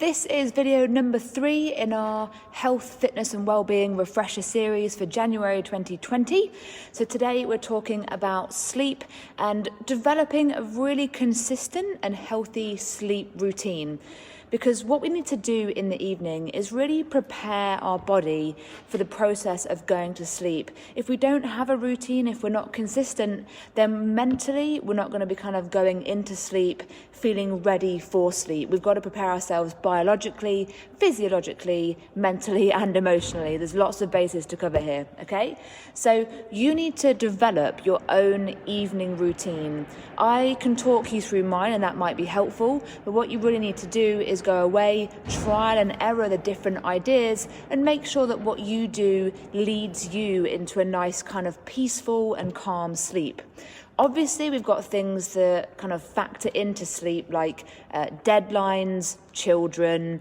This is video number 3 in our Health, Fitness and Wellbeing Refresher series for January 2020. So today we're talking about sleep and developing a really consistent and healthy sleep routine. Because what we need to do in the evening is really prepare our body for the process of going to sleep. If we don't have a routine, if we're not consistent, then mentally we're not going to be going into sleep feeling ready for sleep. We've got to prepare ourselves biologically, physiologically, mentally and emotionally. There's lots of bases to cover here, okay? So you need to develop your own evening routine. I can talk you through mine and that might be helpful, but what you really need to do is go away, trial and error the different ideas and make sure that what you do leads you into a nice peaceful and calm sleep. Obviously, we've got things that factor into sleep, like deadlines, children,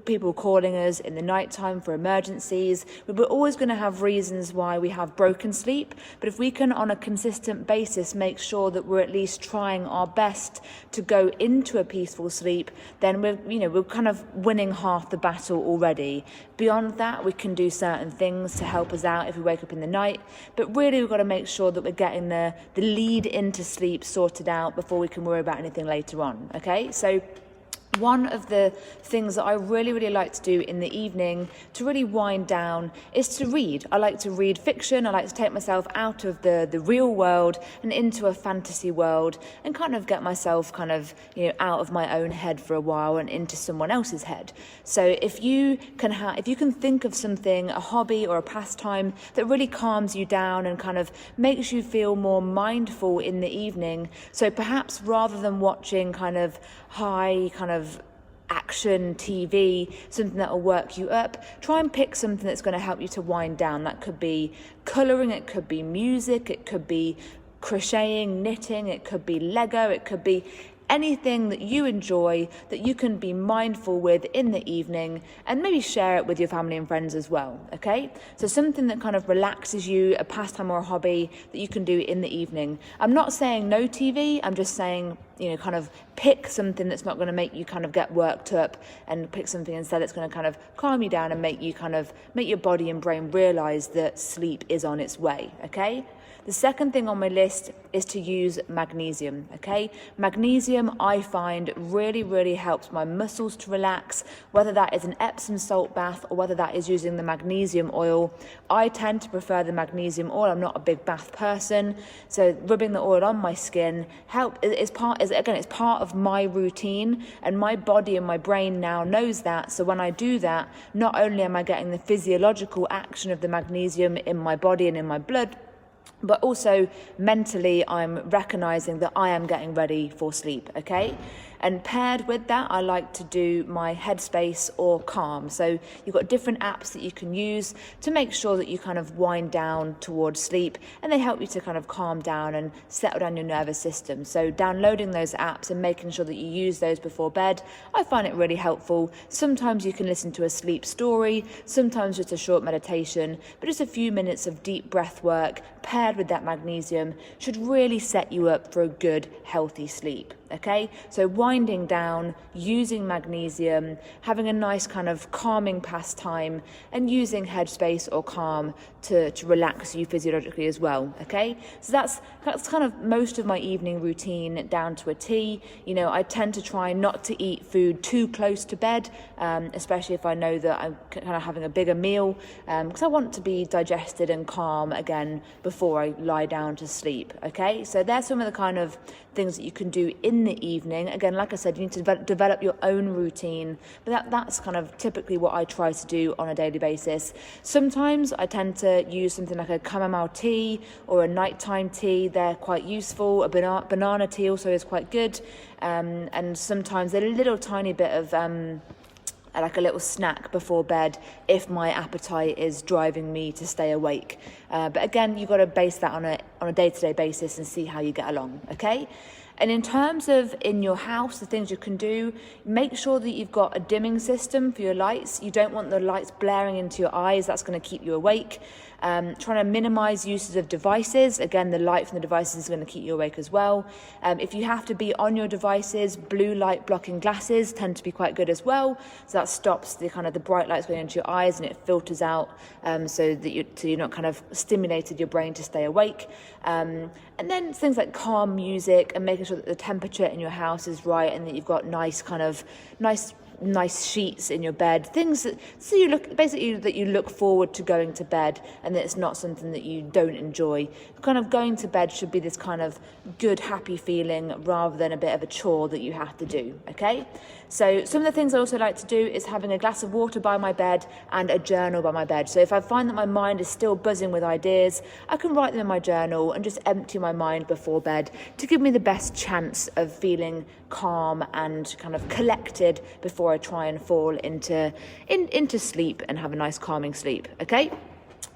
people calling us in the nighttime for emergencies. We're always going to have reasons why we have broken sleep, but if we can, on a consistent basis, make sure that we're at least trying our best to go into a peaceful sleep, then we're winning half the battle already. Beyond that, we can do certain things to help us out if we wake up in the night, but really we've got to make sure that we're getting the lead into sleep sorted out before we can worry about anything later on, okay? So one of the things that I really like to do in the evening to really wind down is to read. I like to read fiction. I like to take myself out of the real world and into a fantasy world and get myself out of my own head for a while and into someone else's head. So if you can think of something, a hobby or a pastime that really calms you down and makes you feel more mindful in the evening, so perhaps rather than watching high action TV, something that will work you up, try and pick something that's going to help you to wind down. That could be colouring, it could be music, it could be crocheting, knitting, it could be Lego, it could be anything that you enjoy that you can be mindful with in the evening, and maybe share it with your family and friends as well, okay? So something that relaxes you, a pastime or a hobby that you can do in the evening. I'm not saying no TV, I'm just saying, pick something that's not going to make you get worked up, and pick something instead that's going to calm you down and make you make your body and brain realize that sleep is on its way, okay? The second thing on my list is to use magnesium, okay? Magnesium, I find, really helps my muscles to relax, whether that is an Epsom salt bath or whether that is using the magnesium oil. I tend to prefer the magnesium oil. I'm not a big bath person, so rubbing the oil on my skin is part of my routine, and my body and my brain now knows that. So when I do that, not only am I getting the physiological action of the magnesium in my body and in my blood, but also mentally I'm recognizing that I am getting ready for sleep, okay? And paired with that, I like to do my Headspace or Calm. So you've got different apps that you can use to make sure that you wind down towards sleep, and they help you to calm down and settle down your nervous system. So downloading those apps and making sure that you use those before bed, I find it really helpful. Sometimes you can listen to a sleep story, sometimes just a short meditation, but just a few minutes of deep breath work paired with that magnesium should really set you up for a good, healthy sleep. Okay, so winding down, using magnesium, having a nice calming pastime, and using Headspace or Calm to relax you physiologically as well. Okay, so that's most of my evening routine down to a T. I tend to try not to eat food too close to bed, especially if I know that I'm having a bigger meal, because I want to be digested and calm again before I lie down to sleep. Okay, so there's some of the things that you can do in the evening. Again, like I said, you need to develop your own routine, but that's typically what I try to do on a daily basis. Sometimes I tend to use something like a chamomile tea or a nighttime tea. They're quite useful. A banana tea also is quite good, and sometimes a little tiny bit of like a little snack before bed if my appetite is driving me to stay awake. But again, you've got to base that on a day-to-day basis and see how you get along, okay? And in terms of in your house, the things you can do, make sure that you've got a dimming system for your lights. You don't want the lights blaring into your eyes. That's going to keep you awake. Trying to minimize uses of devices. Again, the light from the devices is going to keep you awake as well. If you have to be on your devices, blue light blocking glasses tend to be quite good as well. So that stops the kind of the bright lights going into your eyes, and it filters out so that you're not kind of stimulated your brain to stay awake. And then things like calm music and making sure that the temperature in your house is right and that you've got nice sheets in your bed, things that so you look forward to going to bed, and that it's not something that you don't enjoy. Kind of going to bed should be this kind of good, happy feeling rather than a bit of a chore that you have to do. Okay, so some of the things I also like to do is having a glass of water by my bed and a journal by my bed. So if I find that my mind is still buzzing with ideas, I can write them in my journal and just empty my mind before bed to give me the best chance of feeling calm and kind of collected before I try and fall into sleep and have a nice calming sleep. Okay,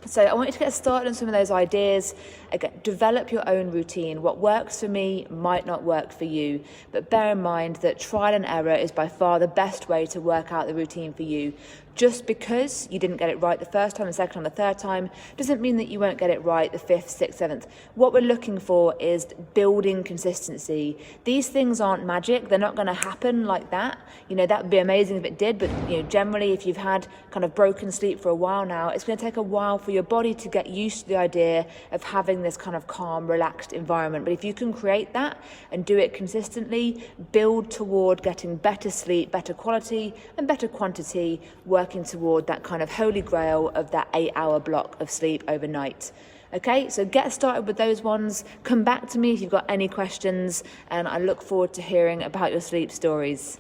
so I want you to get started on some of those ideas. Again, develop your own routine. What works for me might not work for you, but bear in mind that trial and error is by far the best way to work out the routine for you. Just because you didn't get it right the first time, the second time, the third time, doesn't mean that you won't get it right the fifth, sixth, seventh. What we're looking for is building consistency. These things aren't magic. They're not going to happen like that. That would be amazing if it did, but generally if you've had kind of broken sleep for a while now, it's going to take a while for your body to get used to the idea of having this kind of calm, relaxed environment. But if you can create that and do it consistently, build toward getting better sleep, better quality and better quantity, working toward that kind of holy grail of that 8-hour block of sleep overnight. Okay, so get started with those ones. Come back to me if you've got any questions, and I look forward to hearing about your sleep stories.